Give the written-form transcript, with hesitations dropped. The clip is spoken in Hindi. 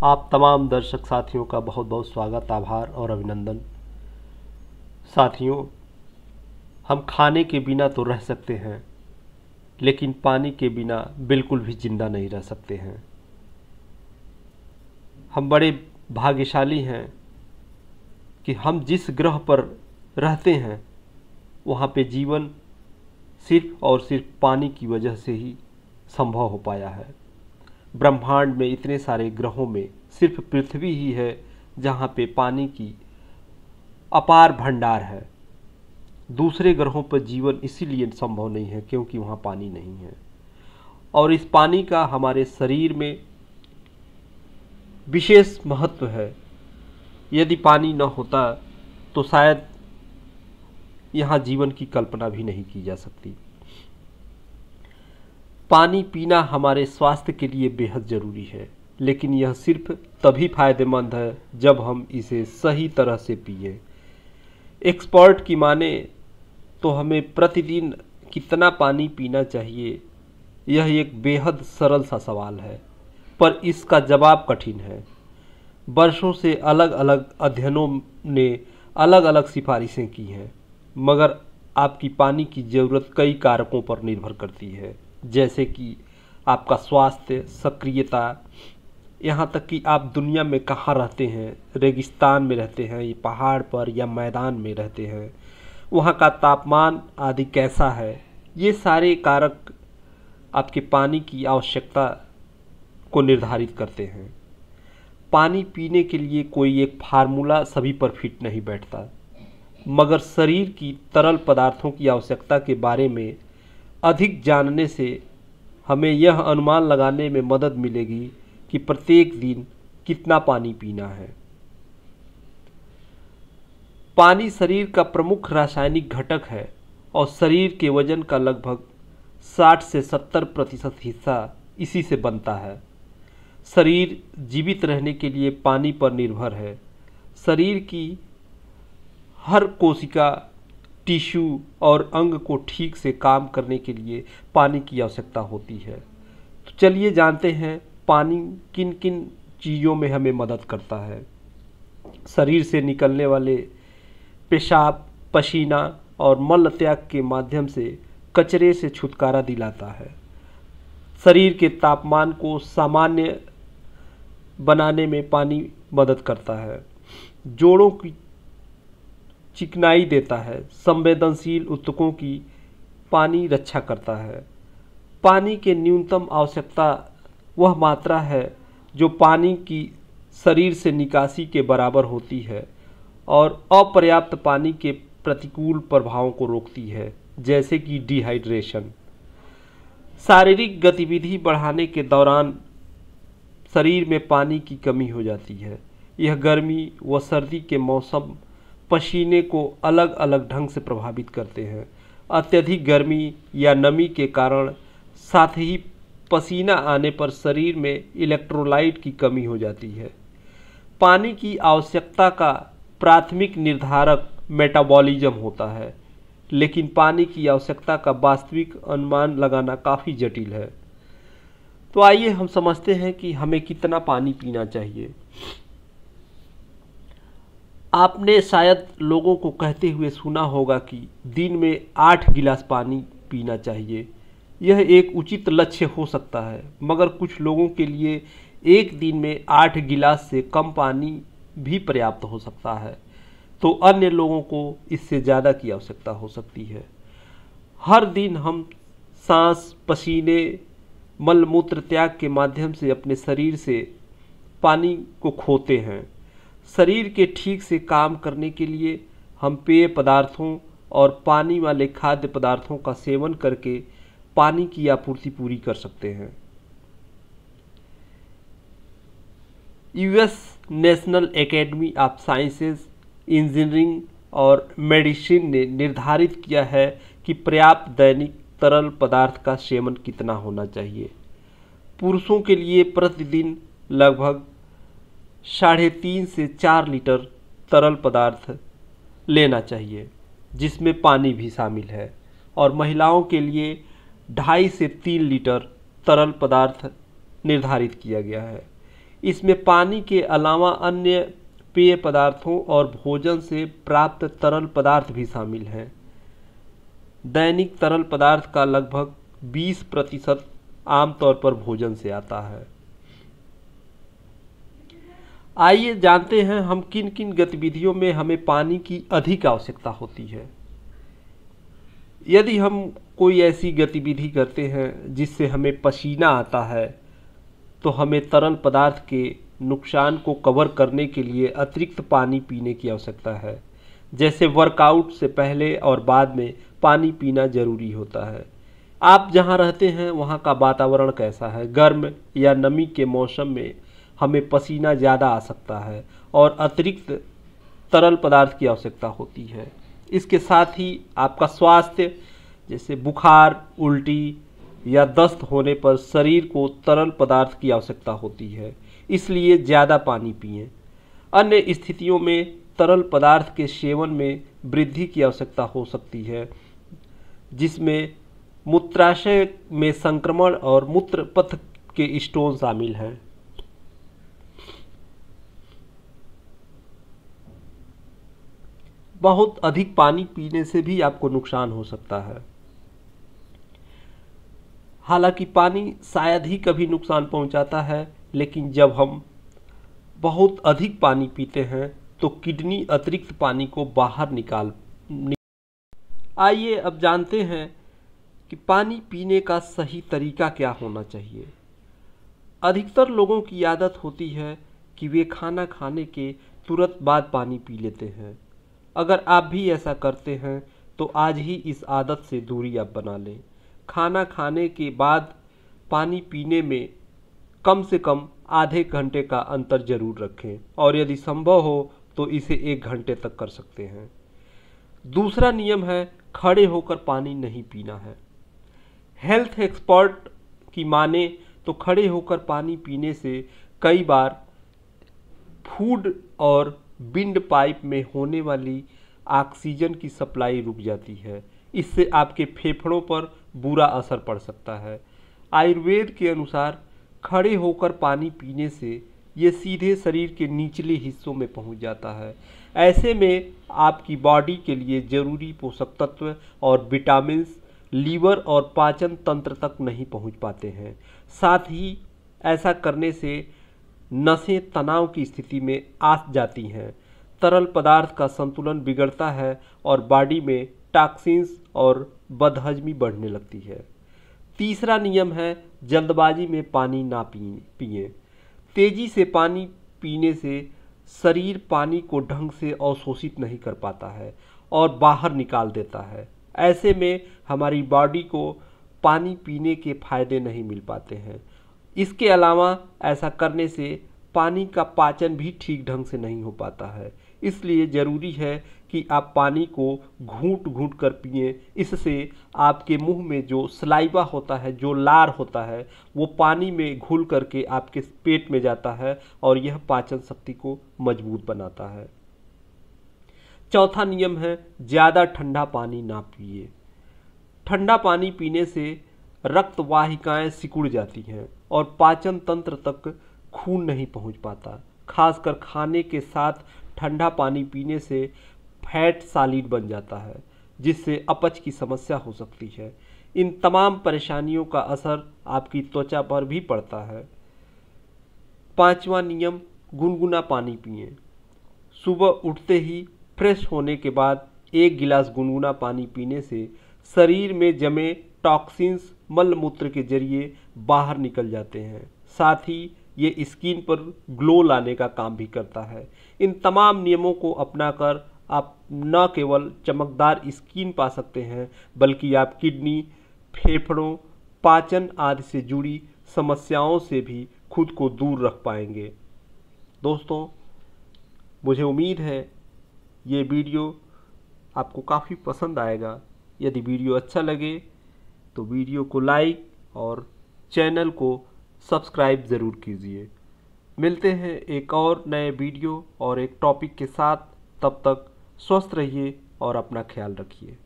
आप तमाम दर्शक साथियों का बहुत बहुत स्वागत, आभार और अभिनंदन। साथियों, हम खाने के बिना तो रह सकते हैं, लेकिन पानी के बिना बिल्कुल भी जिंदा नहीं रह सकते हैं। हम बड़े भाग्यशाली हैं कि हम जिस ग्रह पर रहते हैं वहाँ पे जीवन सिर्फ और सिर्फ पानी की वजह से ही संभव हो पाया है। ब्रह्मांड में इतने सारे ग्रहों में सिर्फ पृथ्वी ही है जहाँ पे पानी की अपार भंडार है। दूसरे ग्रहों पर जीवन इसीलिए संभव नहीं है क्योंकि वहाँ पानी नहीं है। और इस पानी का हमारे शरीर में विशेष महत्व है। यदि पानी न होता तो शायद यहाँ जीवन की कल्पना भी नहीं की जा सकती। पानी पीना हमारे स्वास्थ्य के लिए बेहद ज़रूरी है, लेकिन यह सिर्फ तभी फायदेमंद है जब हम इसे सही तरह से पिएं। एक्सपर्ट की माने तो हमें प्रतिदिन कितना पानी पीना चाहिए, यह एक बेहद सरल सा सवाल है, पर इसका जवाब कठिन है। वर्षों से अलग अलग अध्ययनों ने अलग अलग सिफारिशें की हैं, मगर आपकी पानी की ज़रूरत कई कारकों पर निर्भर करती है, जैसे कि आपका स्वास्थ्य, सक्रियता, यहाँ तक कि आप दुनिया में कहाँ रहते हैं, रेगिस्तान में रहते हैं या पहाड़ पर या मैदान में रहते हैं, वहाँ का तापमान आदि कैसा है। ये सारे कारक आपके पानी की आवश्यकता को निर्धारित करते हैं। पानी पीने के लिए कोई एक फार्मूला सभी पर फिट नहीं बैठता, मगर शरीर की तरल पदार्थों की आवश्यकता के बारे में अधिक जानने से हमें यह अनुमान लगाने में मदद मिलेगी कि प्रत्येक दिन कितना पानी पीना है। पानी शरीर का प्रमुख रासायनिक घटक है और शरीर के वजन का लगभग 60 से 70% हिस्सा इसी से बनता है। शरीर जीवित रहने के लिए पानी पर निर्भर है। शरीर की हर कोशिका, टिश्यू और अंग को ठीक से काम करने के लिए पानी की आवश्यकता होती है। तो चलिए जानते हैं पानी किन किन चीज़ों में हमें मदद करता है। शरीर से निकलने वाले पेशाब, पसीना और मल त्याग के माध्यम से कचरे से छुटकारा दिलाता है। शरीर के तापमान को सामान्य बनाने में पानी मदद करता है। जोड़ों की चिकनाई देता है। संवेदनशील ऊतकों की पानी रक्षा करता है। पानी के न्यूनतम आवश्यकता वह मात्रा है जो पानी की शरीर से निकासी के बराबर होती है और अपर्याप्त पानी के प्रतिकूल प्रभावों को रोकती है, जैसे कि डिहाइड्रेशन। शारीरिक गतिविधि बढ़ाने के दौरान शरीर में पानी की कमी हो जाती है। यह गर्मी व सर्दी के मौसम पसीने को अलग अलग ढंग से प्रभावित करते हैं। अत्यधिक गर्मी या नमी के कारण साथ ही पसीना आने पर शरीर में इलेक्ट्रोलाइट की कमी हो जाती है। पानी की आवश्यकता का प्राथमिक निर्धारक मेटाबॉलिज्म होता है, लेकिन पानी की आवश्यकता का वास्तविक अनुमान लगाना काफ़ी जटिल है। तो आइए हम समझते हैं कि हमें कितना पानी पीना चाहिए। आपने शायद लोगों को कहते हुए सुना होगा कि दिन में 8 गिलास पानी पीना चाहिए। यह एक उचित लक्ष्य हो सकता है, मगर कुछ लोगों के लिए एक दिन में 8 गिलास से कम पानी भी पर्याप्त हो सकता है, तो अन्य लोगों को इससे ज़्यादा की आवश्यकता हो सकती है। हर दिन हम सांस, पसीने, मल मूत्र त्याग के माध्यम से अपने शरीर से पानी को खोते हैं। शरीर के ठीक से काम करने के लिए हम पेय पदार्थों और पानी वाले खाद्य पदार्थों का सेवन करके पानी की आपूर्ति पूरी कर सकते हैं। US national academy of sciences, engineering और मेडिसिन ने निर्धारित किया है कि पर्याप्त दैनिक तरल पदार्थ का सेवन कितना होना चाहिए। पुरुषों के लिए प्रतिदिन लगभग 3.5 से 4 लीटर तरल पदार्थ लेना चाहिए, जिसमें पानी भी शामिल है, और महिलाओं के लिए 2.5 से 3 लीटर तरल पदार्थ निर्धारित किया गया है। इसमें पानी के अलावा अन्य पेय पदार्थों और भोजन से प्राप्त तरल पदार्थ भी शामिल हैं। दैनिक तरल पदार्थ का लगभग 20% आमतौर पर भोजन से आता है। आइए जानते हैं हम किन किन गतिविधियों में हमें पानी की अधिक आवश्यकता होती है। यदि हम कोई ऐसी गतिविधि करते हैं जिससे हमें पसीना आता है तो हमें तरल पदार्थ के नुकसान को कवर करने के लिए अतिरिक्त पानी पीने की आवश्यकता है। जैसे वर्कआउट से पहले और बाद में पानी पीना जरूरी होता है। आप जहां रहते हैं वहां का वातावरण कैसा है? गर्म या नमी के मौसम में हमें पसीना ज़्यादा आ सकता है और अतिरिक्त तरल पदार्थ की आवश्यकता होती है। इसके साथ ही आपका स्वास्थ्य जैसे बुखार, उल्टी या दस्त होने पर शरीर को तरल पदार्थ की आवश्यकता होती है, इसलिए ज़्यादा पानी पिएं। अन्य स्थितियों में तरल पदार्थ के सेवन में वृद्धि की आवश्यकता हो सकती है, जिसमें मूत्राशय में संक्रमण और मूत्र पथ के स्टोन शामिल हैं। बहुत अधिक पानी पीने से भी आपको नुकसान हो सकता है। हालांकि पानी शायद ही कभी नुकसान पहुंचाता है, लेकिन जब हम बहुत अधिक पानी पीते हैं तो किडनी अतिरिक्त पानी को बाहर निकाल। आइए अब जानते हैं कि पानी पीने का सही तरीका क्या होना चाहिए। अधिकतर लोगों की आदत होती है कि वे खाना खाने के तुरंत बाद पानी पी लेते हैं। अगर आप भी ऐसा करते हैं तो आज ही इस आदत से दूरी आप बना लें। खाना खाने के बाद पानी पीने में कम से कम आधे घंटे का अंतर जरूर रखें और यदि संभव हो तो इसे 1 घंटे तक कर सकते हैं। दूसरा नियम है खड़े होकर पानी नहीं पीना है। हेल्थ एक्सपर्ट की माने तो खड़े होकर पानी पीने से कई बार फूड और विंड पाइप में होने वाली ऑक्सीजन की सप्लाई रुक जाती है। इससे आपके फेफड़ों पर बुरा असर पड़ सकता है। आयुर्वेद के अनुसार खड़े होकर पानी पीने से ये सीधे शरीर के निचले हिस्सों में पहुंच जाता है। ऐसे में आपकी बॉडी के लिए जरूरी पोषक तत्व और विटामिन्स लीवर और पाचन तंत्र तक नहीं पहुंच पाते हैं। साथ ही ऐसा करने से नसें तनाव की स्थिति में आ जाती हैं, तरल पदार्थ का संतुलन बिगड़ता है और बॉडी में टॉक्सिन्स और बदहजमी बढ़ने लगती है। तीसरा नियम है जल्दबाजी में पानी ना पिएं। तेजी से पानी पीने से शरीर पानी को ढंग से अवशोषित नहीं कर पाता है और बाहर निकाल देता है। ऐसे में हमारी बॉडी को पानी पीने के फायदे नहीं मिल पाते हैं। इसके अलावा ऐसा करने से पानी का पाचन भी ठीक ढंग से नहीं हो पाता है। इसलिए ज़रूरी है कि आप पानी को घूंट घूंट कर पिएं। इससे आपके मुंह में जो सलाइवा होता है, जो लार होता है, वो पानी में घुल करके आपके पेट में जाता है और यह पाचन शक्ति को मजबूत बनाता है। चौथा नियम है ज़्यादा ठंडा पानी ना पिए। ठंडा पानी पीने से रक्त वाहिकाएं सिकुड़ जाती हैं और पाचन तंत्र तक खून नहीं पहुंच पाता। खासकर खाने के साथ ठंडा पानी पीने से फैट सॉलिड बन जाता है, जिससे अपच की समस्या हो सकती है। इन तमाम परेशानियों का असर आपकी त्वचा पर भी पड़ता है। पांचवा नियम गुनगुना पानी पिएं। सुबह उठते ही फ्रेश होने के बाद 1 गिलास गुनगुना पानी पीने से शरीर में जमे टॉक्सिन्स मल मूत्र के जरिए बाहर निकल जाते हैं। साथ ही ये स्किन पर ग्लो लाने का काम भी करता है। इन तमाम नियमों को अपनाकर आप न केवल चमकदार स्किन पा सकते हैं, बल्कि आप किडनी, फेफड़ों, पाचन आदि से जुड़ी समस्याओं से भी खुद को दूर रख पाएंगे। दोस्तों, मुझे उम्मीद है ये वीडियो आपको काफ़ी पसंद आएगा। यदि वीडियो अच्छा लगे तो वीडियो को लाइक और चैनल को सब्सक्राइब ज़रूर कीजिए। मिलते हैं एक और नए वीडियो और एक टॉपिक के साथ। तब तक स्वस्थ रहिए और अपना ख्याल रखिए।